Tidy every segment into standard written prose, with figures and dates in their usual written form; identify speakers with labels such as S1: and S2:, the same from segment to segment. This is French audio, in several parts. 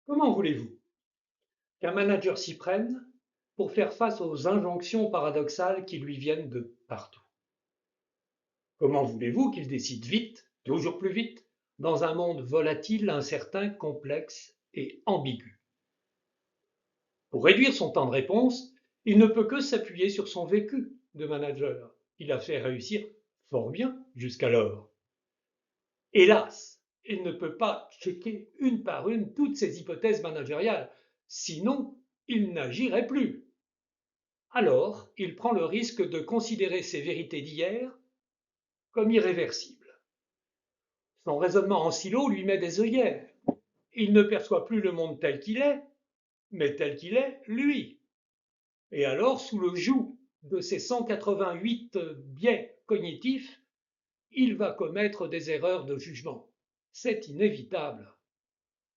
S1: Comment voulez-vous qu'un manager s'y prenne pour faire face aux injonctions paradoxales qui lui viennent de partout? Comment voulez-vous qu'il décide vite, toujours plus vite, dans un monde volatile, incertain, complexe et ambigu? Pour réduire son temps de réponse, il ne peut que s'appuyer sur son vécu de manager. Il a fait réussir fort bien jusqu'alors. Hélas, il ne peut pas checker une par une toutes ses hypothèses managériales, sinon il n'agirait plus. Alors, il prend le risque de considérer ses vérités d'hier comme irréversibles. Son raisonnement en silo lui met des œillères. Il ne perçoit plus le monde tel qu'il est, mais tel qu'il est lui. Et alors, sous le joug de ses 188 biais cognitifs, il va commettre des erreurs de jugement. C'est inévitable.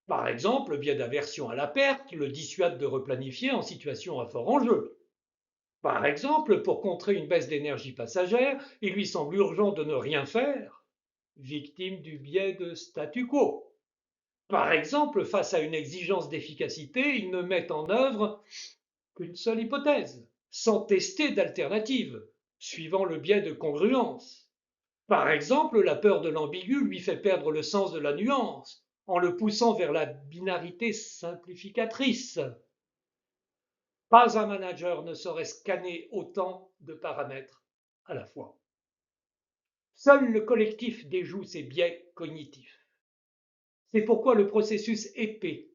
S1: Par exemple, le biais d'aversion à la perte le dissuade de replanifier en situation à fort enjeu. Par exemple, pour contrer une baisse d'énergie passagère, il lui semble urgent de ne rien faire, victime du biais de statu quo. Par exemple, face à une exigence d'efficacité, il ne met en œuvre qu'une seule hypothèse, sans tester d'alternative, suivant le biais de congruence. Par exemple, la peur de l'ambigu lui fait perdre le sens de la nuance, en le poussant vers la binarité simplificatrice. Pas un manager ne saurait scanner autant de paramètres à la fois. Seul le collectif déjoue ses biais cognitifs. C'est pourquoi le processus épais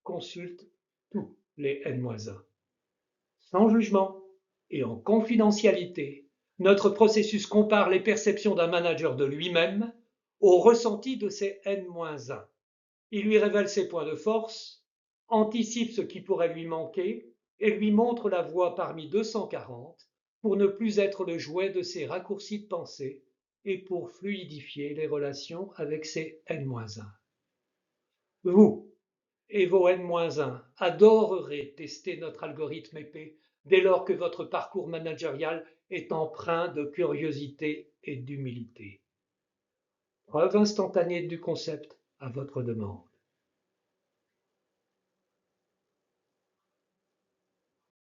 S1: consulte tous les N-1. Sans jugement et en confidentialité, notre processus compare les perceptions d'un manager de lui-même au ressenti de ses N-1. Il lui révèle ses points de force, anticipe ce qui pourrait lui manquer et lui montre la voie parmi 240 pour ne plus être le jouet de ses raccourcis de pensée et pour fluidifier les relations avec ses N-1. Vous et vos N-1 adorerez tester notre algorithme épais dès lors que votre parcours managérial est empreint de curiosité et d'humilité. Preuve instantanée du concept à votre demande.